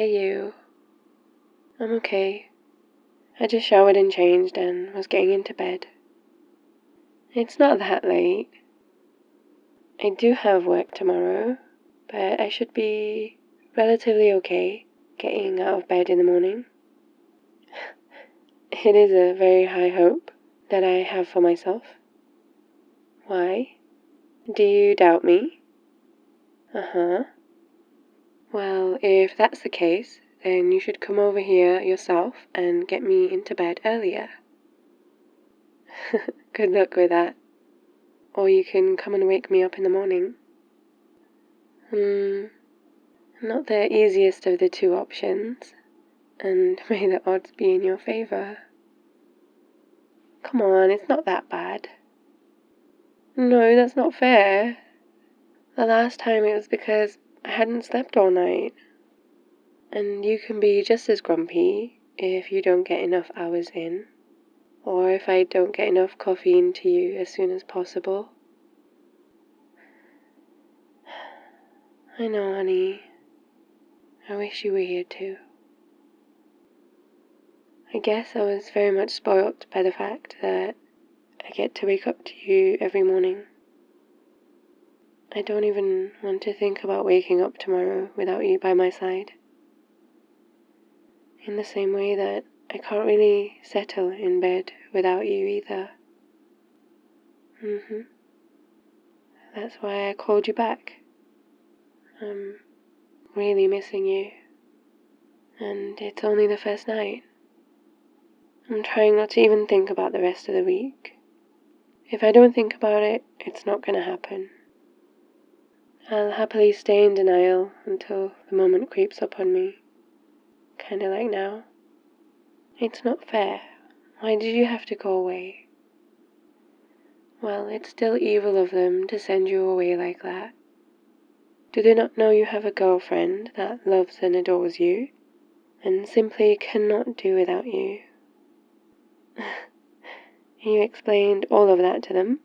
Hey you. I'm okay. I just showered and changed and was getting into bed. It's not that late. I do have work tomorrow, but I should be relatively okay getting out of bed in the morning. It is a very high hope that I have for myself. Why? Do you doubt me? Uh-huh. Well, if that's the case, then you should come over here yourself and get me into bed earlier. Good luck with that. Or you can come and wake me up in the morning. Not the easiest of the two options, and may the odds be in your favor. Come on, it's not that bad. No, that's not fair. The last time it was because I hadn't slept all night. And you can be just as grumpy if you don't get enough hours in, or if I don't get enough coffee into you as soon as possible. I know, honey. I wish you were here too. I guess I was very much spoilt by the fact that I get to wake up to you every morning. I don't even want to think about waking up tomorrow without you by my side. In the same way that I can't really settle in bed without you either. That's why I called you back. I'm really missing you. And it's only the first night. I'm trying not to even think about the rest of the week. If I don't think about it, it's not gonna happen. I'll happily stay in denial until the moment creeps up on me. Kinda like now. It's not fair. Why did you have to go away? Well, it's still evil of them to send you away like that. Do they not know you have a girlfriend that loves and adores you, and simply cannot do without you? You explained all of that to them,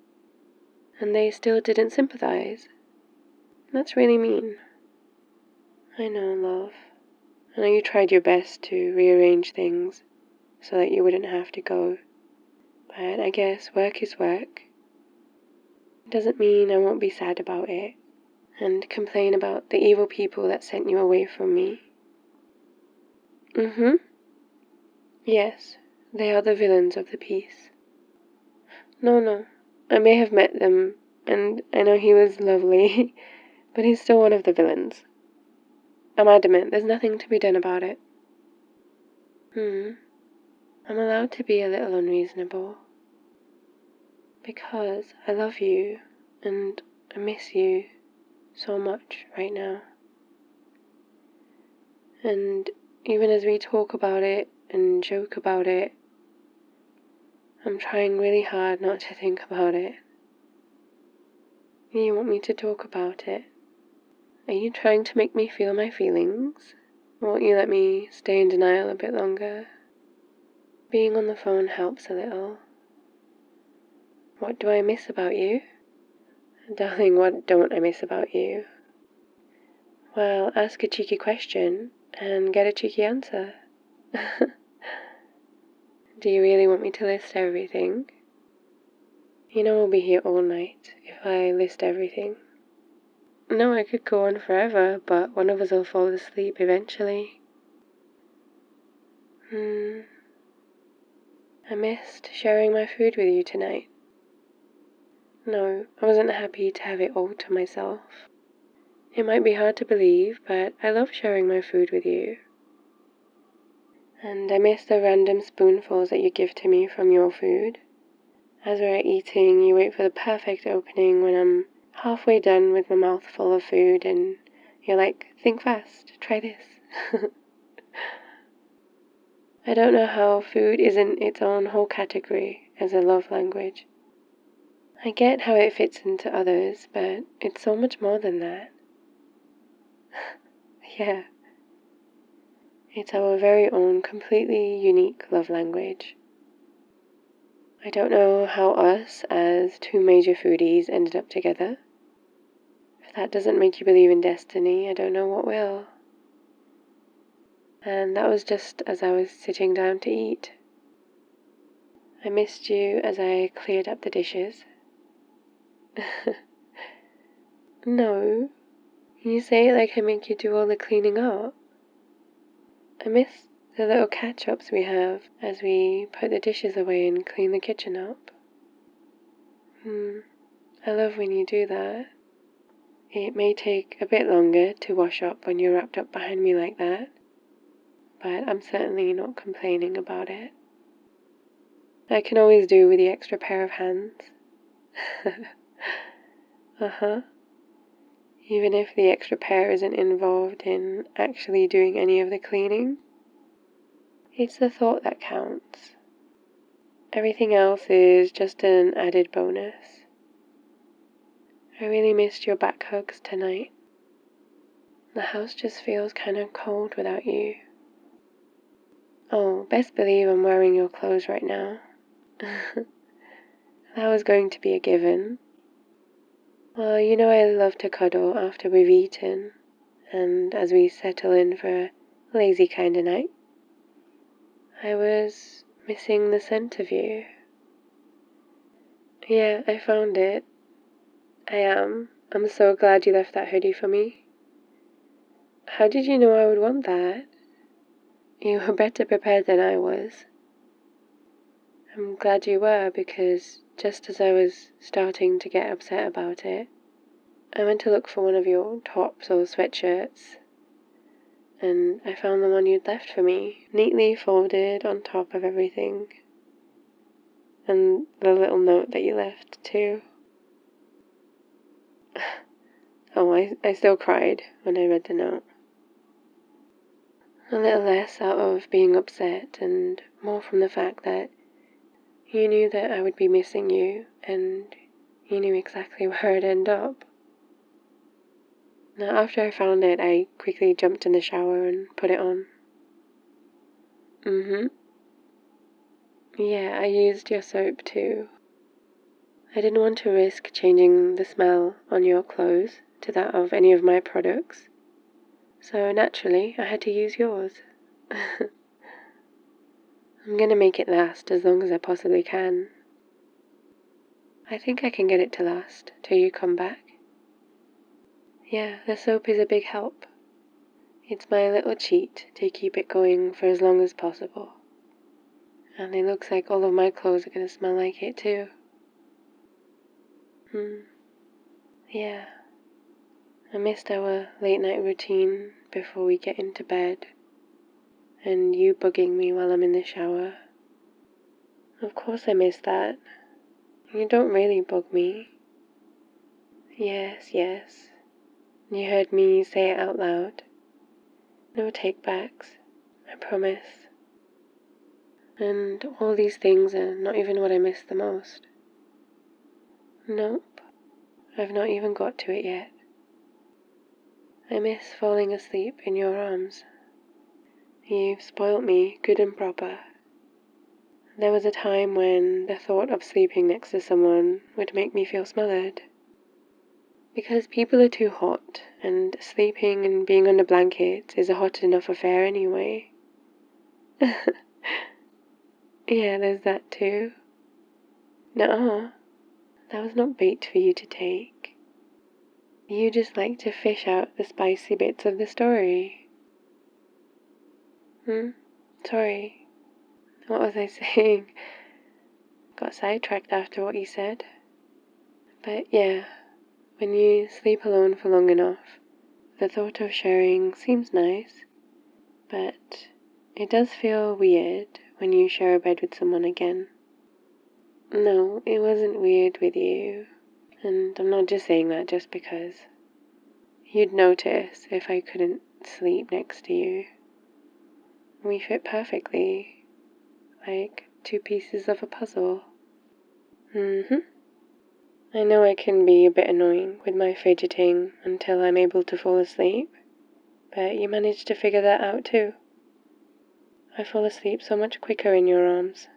and they still didn't sympathize. That's really mean. I know, love. I know you tried your best to rearrange things so that you wouldn't have to go, but I guess work is work. It doesn't mean I won't be sad about it and complain about the evil people that sent you away from me. Yes, they are the villains of the piece. No, I may have met them, and I know he was lovely, but he's still one of the villains. I'm adamant, there's nothing to be done about it. I'm allowed to be a little unreasonable. Because I love you, and I miss you so much right now. And even as we talk about it and joke about it, I'm trying really hard not to think about it. You want me to talk about it? Are you trying to make me feel my feelings? Won't you let me stay in denial a bit longer? Being on the phone helps a little. What do I miss about you? Darling, what don't I miss about you? Well, ask a cheeky question and get a cheeky answer. Do you really want me to list everything? You know we'll be here all night if I list everything. No, I could go on forever, but one of us will fall asleep eventually. I missed sharing my food with you tonight. No, I wasn't happy to have it all to myself. It might be hard to believe, but I love sharing my food with you. And I miss the random spoonfuls that you give to me from your food. As we're eating, you wait for the perfect opening when I'm halfway done with my mouth full of food and you're like, think fast, try this. I don't know how food isn't its own whole category as a love language. I get how it fits into others, but it's so much more than that. Yeah. It's our very own completely unique love language. I don't know how us, as two major foodies, ended up together. If that doesn't make you believe in destiny, I don't know what will. and that was just as I was sitting down to eat. I missed you as I cleared up the dishes. No, you say it like I make you do all the cleaning up. I miss the little catch-ups we have as we put the dishes away and clean the kitchen up. I love when you do that. It may take a bit longer to wash up when you're wrapped up behind me like that, but I'm certainly not complaining about it. I can always do with the extra pair of hands. Even if the extra pair isn't involved in actually doing any of the cleaning. It's the thought that counts. Everything else is just an added bonus. I really missed your back hugs tonight. The house just feels kind of cold without you. Oh, best believe I'm wearing your clothes right now. That was going to be a given. Well, you know I love to cuddle after we've eaten, and as we settle in for a lazy kind of night. I was missing the scent of you. Yeah, I found it. I am. I'm so glad you left that hoodie for me. How did you know I would want that? You were better prepared than I was. I'm glad you were, because just as I was starting to get upset about it, I went to look for one of your tops or sweatshirts, and I found the one you'd left for me, neatly folded on top of everything. And the little note that you left, too. Oh, I still cried when I read the note. A little less out of being upset and more from the fact that you knew that I would be missing you, and you knew exactly where I'd end up. Now, after I found it, I quickly jumped in the shower and put it on. Yeah, I used your soap too. I didn't want to risk changing the smell on your clothes to that of any of my products, so naturally I had to use yours. I'm gonna make it last as long as I possibly can. I think I can get it to last till you come back. Yeah, the soap is a big help. It's my little cheat to keep it going for as long as possible. And it looks like all of my clothes are gonna smell like it too. Yeah. I missed our late night routine before we get into bed, and you bugging me while I'm in the shower. Of course I missed that. You don't really bug me. Yes. You heard me say it out loud. No take-backs, I promise. And all these things are not even what I miss the most. Nope, I've not even got to it yet. I miss falling asleep in your arms. You've spoilt me good and proper. There was a time when the thought of sleeping next to someone would make me feel smothered. Because people are too hot, and sleeping and being under blankets is a hot enough affair anyway. Yeah, there's that too. Nuh-uh, that was not bait for you to take. You just like to fish out the spicy bits of the story. Sorry, what was I saying? Got sidetracked after what you said. But yeah, when you sleep alone for long enough, the thought of sharing seems nice, but it does feel weird when you share a bed with someone again. No, it wasn't weird with you, and I'm not just saying that just because. You'd notice if I couldn't sleep next to you. We fit perfectly, like two pieces of a puzzle. I know I can be a bit annoying with my fidgeting until I'm able to fall asleep, but you managed to figure that out too. I fall asleep so much quicker in your arms.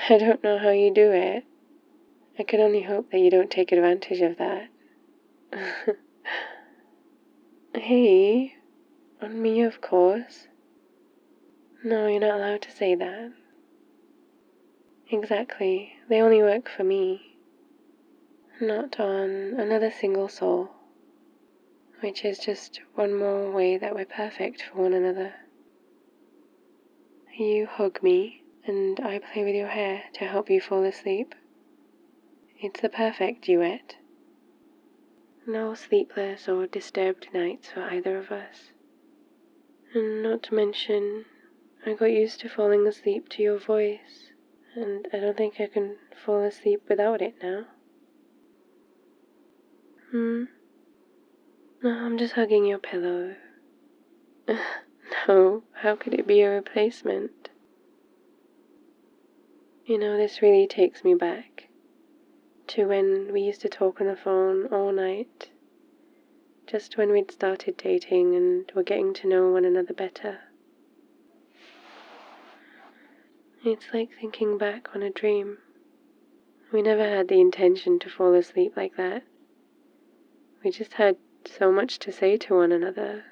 I don't know how you do it. I can only hope that you don't take advantage of that. Hey, On me, of course. No, you're not allowed to say that. Exactly, they only work for me, not on another single soul, which is just one more way that we're perfect for one another. You hug me, and I play with your hair to help you fall asleep. It's the perfect duet. No sleepless or disturbed nights for either of us. And not to mention, I got used to falling asleep to your voice, and I don't think I can fall asleep without it now. No, I'm just hugging your pillow. No, how could it be a replacement? You know, this really takes me back to when we used to talk on the phone all night, just when we'd started dating and were getting to know one another better. It's like thinking back on a dream. We never had the intention to fall asleep like that. We just had so much to say to one another.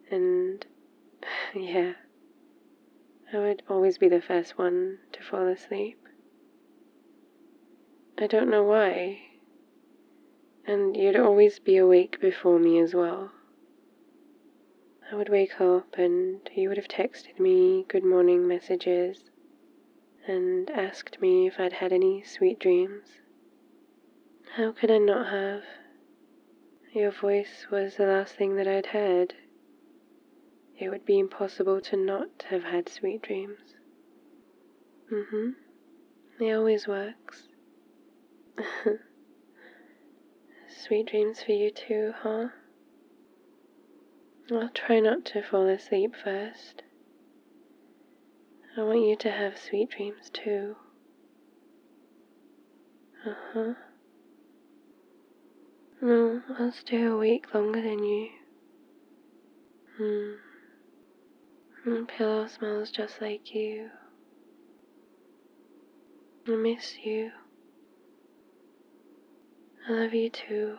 And, yeah, I would always be the first one to fall asleep. I don't know why. And you'd always be awake before me as well. I would wake up and you would have texted me good morning messages and asked me if I'd had any sweet dreams. How could I not have? Your voice was the last thing that I'd heard. It would be impossible to not have had sweet dreams. It always works. Sweet dreams for you too, huh? I'll try not to fall asleep first. I want you to have sweet dreams too. No, I'll stay awake longer than you. The pillow smells just like you. I miss you. I love you too.